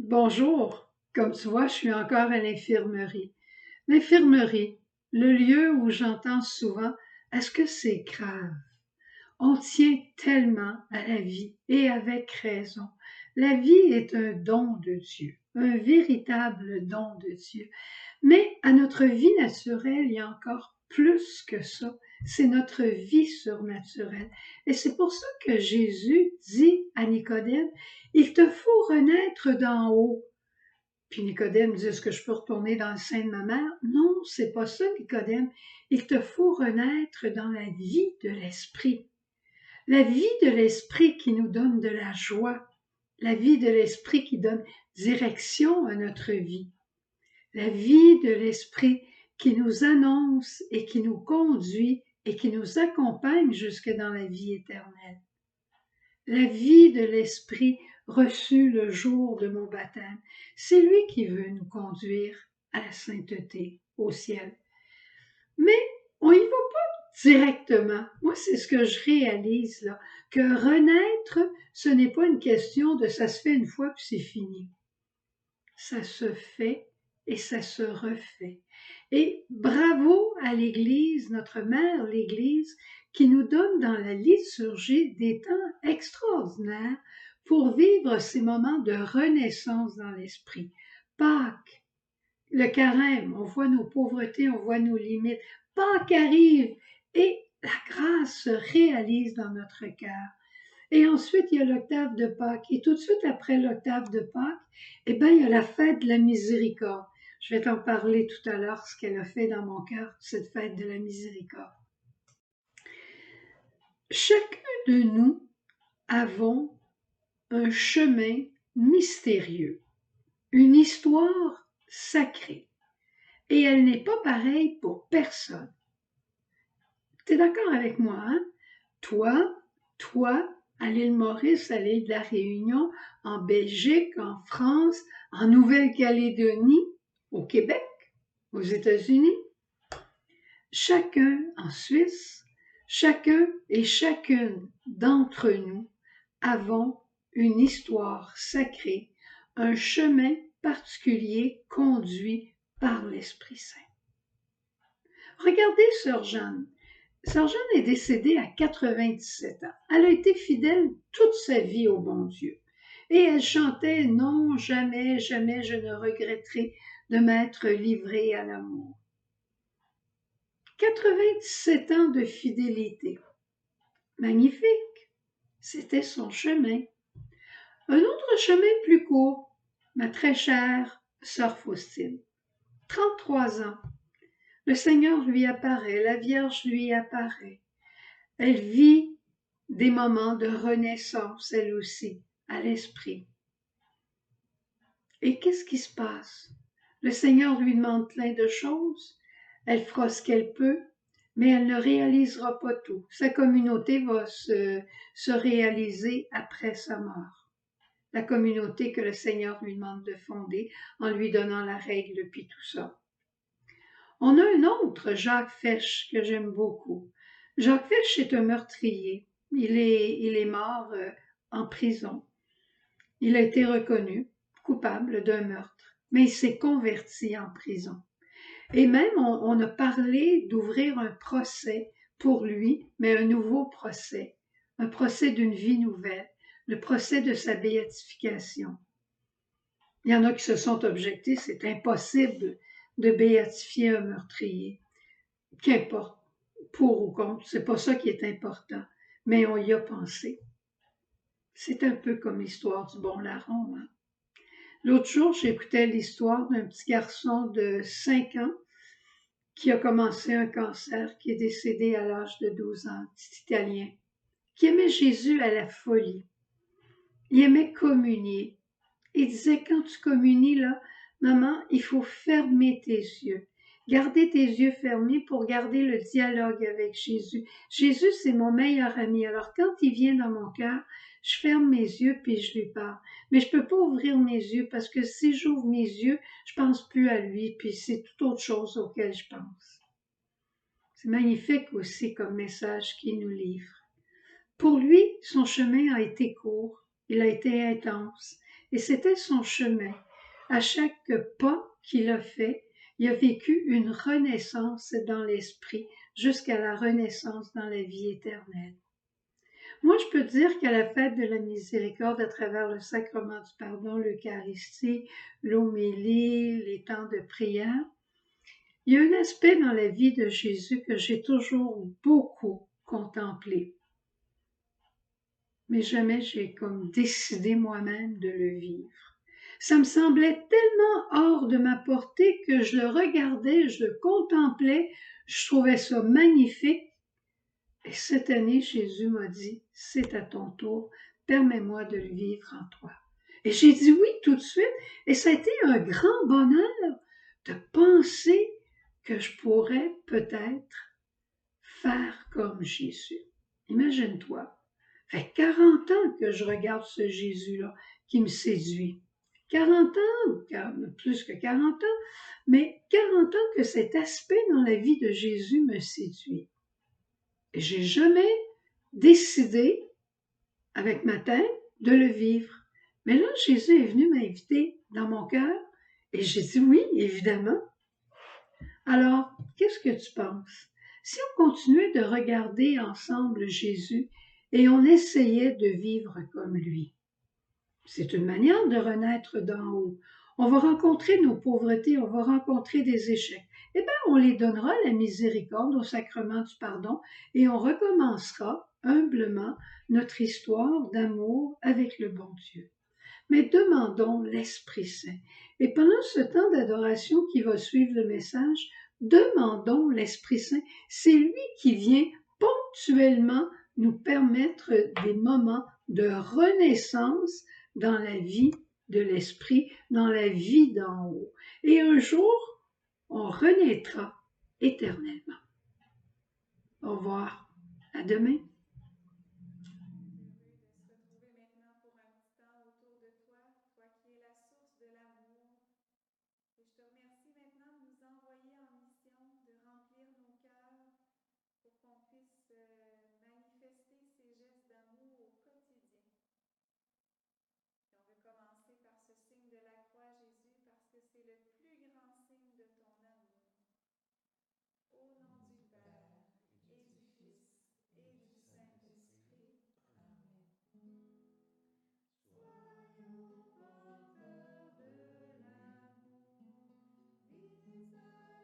Bonjour, comme tu vois, je suis encore à l'infirmerie. L'infirmerie, le lieu où j'entends souvent «Est-ce que c'est grave?» On tient tellement à la vie et avec raison. La vie est un don de Dieu, un véritable don de Dieu. Mais à notre vie naturelle, il y a encore plus que ça. C'est notre vie surnaturelle. Et c'est pour ça que Jésus dit à Nicodème, il te faut renaître d'en haut. Puis Nicodème dit, est-ce que je peux retourner dans le sein de ma mère? Non, c'est pas ça, Nicodème. Il te faut renaître dans la vie de l'esprit. La vie de l'esprit qui nous donne de la joie. La vie de l'esprit qui donne direction à notre vie. La vie de l'esprit qui nous annonce et qui nous conduit et qui nous accompagne jusque dans la vie éternelle. La vie de l'esprit reçue le jour de mon baptême, c'est lui qui veut nous conduire à la sainteté, au ciel. Mais on y va pas directement. Moi, c'est ce que je réalise là, que renaître, ce n'est pas une question de ça se fait une fois puis c'est fini. Ça se fait et ça se refait. Et bravo à l'Église, notre mère l'Église, qui nous donne dans la liturgie des temps extraordinaires pour vivre ces moments de renaissance dans l'esprit. Pâques, le carême, on voit nos pauvretés, on voit nos limites. Pâques arrive et la grâce se réalise dans notre cœur. Et ensuite, il y a l'octave de Pâques. Et tout de suite après l'octave de Pâques, eh bien, il y a la fête de la miséricorde. Je vais t'en parler tout à l'heure, ce qu'elle a fait dans mon cœur, cette fête de la miséricorde. Chacun de nous avons un chemin mystérieux, une histoire sacrée. Et elle n'est pas pareille pour personne. Tu es d'accord avec moi, hein? Toi, à l'île Maurice, à l'île de la Réunion, en Belgique, en France, en Nouvelle-Calédonie, au Québec, aux États-Unis, chacun en Suisse, chacun et chacune d'entre nous avons une histoire sacrée, un chemin particulier conduit par l'Esprit Saint. Regardez Sœur Jeanne. Sœur Jeanne est décédée à 97 ans. Elle a été fidèle toute sa vie au bon Dieu. Et elle chantait « Non, jamais, jamais je ne regretterai de m'être livrée à l'amour ». 97 ans de fidélité. Magnifique. C'était son chemin. Un autre chemin plus court, ma très chère Sœur Faustine. 33 ans. Le Seigneur lui apparaît, la Vierge lui apparaît. Elle vit des moments de renaissance, elle aussi, à l'esprit. Et qu'est-ce qui se passe? Le Seigneur lui demande plein de choses. Elle fera ce qu'elle peut, mais elle ne réalisera pas tout. Sa communauté va se réaliser après sa mort. La communauté que le Seigneur lui demande de fonder en lui donnant la règle puis tout ça. On a un autre, Jacques Fesch, que j'aime beaucoup. Jacques Fesch est un meurtrier. Il est mort en prison. Il a été reconnu coupable d'un meurtre, mais il s'est converti en prison. Et même, on a parlé d'ouvrir un procès pour lui, mais un nouveau procès, un procès d'une vie nouvelle, le procès de sa béatification. Il y en a qui se sont objectés, c'est impossible de béatifier un meurtrier. Qu'importe, pour ou contre, c'est pas ça qui est important, mais on y a pensé. C'est un peu comme l'histoire du bon larron. Hein? L'autre jour, j'écoutais l'histoire d'un petit garçon de 5 ans qui a commencé un cancer, qui est décédé à l'âge de 12 ans, petit Italien, qui aimait Jésus à la folie. Il aimait communier. Il disait, quand tu communies, là, maman, il faut fermer tes yeux. Garder tes yeux fermés pour garder le dialogue avec Jésus. Jésus, c'est mon meilleur ami. Alors, quand il vient dans mon cœur, je ferme mes yeux puis je lui parle. Mais je peux pas ouvrir mes yeux parce que si j'ouvre mes yeux, je pense plus à lui puis c'est toute autre chose auquel je pense. C'est magnifique aussi comme message qu'il nous livre. Pour lui, son chemin a été court, il a été intense et c'était son chemin. À chaque pas qu'il a fait, il a vécu une renaissance dans l'esprit jusqu'à la renaissance dans la vie éternelle. Moi, je peux dire qu'à la fête de la miséricorde, à travers le sacrement du pardon, l'Eucharistie, l'homélie, les temps de prière, il y a un aspect dans la vie de Jésus que j'ai toujours beaucoup contemplé. Mais jamais j'ai comme décidé moi-même de le vivre. Ça me semblait tellement hors de ma portée que je le regardais, je le contemplais, je trouvais ça magnifique. Et cette année, Jésus m'a dit, c'est à ton tour, permets-moi de le vivre en toi. Et j'ai dit oui tout de suite, et ça a été un grand bonheur de penser que je pourrais peut-être faire comme Jésus. Imagine-toi, ça fait 40 ans que je regarde ce Jésus-là qui me séduit. 40 ans, plus que 40 ans, mais 40 ans que cet aspect dans la vie de Jésus me séduit. Et j'ai jamais décidé, avec ma tête, de le vivre. Mais là, Jésus est venu m'inviter dans mon cœur et j'ai dit oui, évidemment. Alors, qu'est-ce que tu penses? Si on continuait de regarder ensemble Jésus et on essayait de vivre comme lui, c'est une manière de renaître d'en haut. On va rencontrer nos pauvretés, on va rencontrer des échecs. Eh bien, on les donnera la miséricorde au sacrement du pardon et on recommencera humblement notre histoire d'amour avec le bon Dieu. Mais demandons l'Esprit Saint. Et pendant ce temps d'adoration qui va suivre le message, demandons l'Esprit Saint. C'est lui qui vient ponctuellement nous permettre des moments de renaissance dans la vie de l'Esprit, dans la vie d'en haut. Et un jour, on renaîtra éternellement. Au revoir. À demain. De se retrouver maintenant pour un petit temps autour de toi, toi qui es la source de l'amour. Et je te remercie maintenant de nous envoyer en mission, de remplir nos cœurs pour qu'on puisse manifester ces gestes d'amour au quotidien. Et on veut commencer par ce signe de la croix, Jésus, parce que c'est le plus grand signe de ton amour. Au nom du Père et du Fils et du Saint-Esprit. Amen. Soyons porteurs de l'amour, visage du Père, visage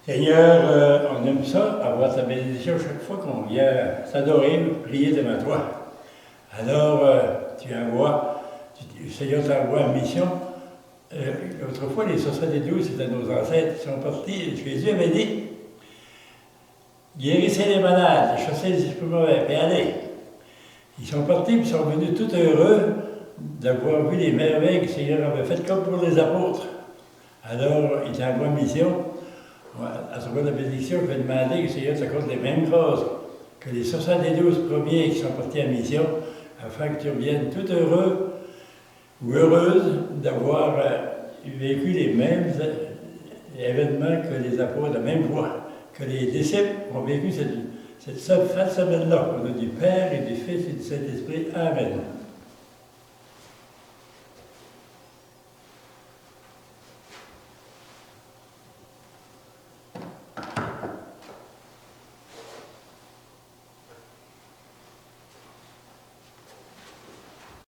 Seigneur, on aime ça, avoir ta bénédiction chaque fois qu'on vient s'adorer, prier devant toi. Alors, Seigneur t'envoie en mission. Autrefois, les 72, c'était nos ancêtres qui sont partis. Jésus avait dit, guérissez les malades, chassez les esprits mauvais, et allez. Ils sont partis, puis ils sont venus tout heureux d'avoir vu les merveilles que le Seigneur avait faites, comme pour les apôtres. Alors, il t'envoie en mission. À travers la bénédiction, je vais demander que le Seigneur t'accorde les mêmes choses que les 72 premiers qui sont partis en mission, afin que tu reviennes tout heureux ou heureuse d'avoir vécu les mêmes événements que les apôtres, la même voie, que les disciples ont vécu cette semaine-là. Au nom du Père et du Fils et du Saint-Esprit. Amen.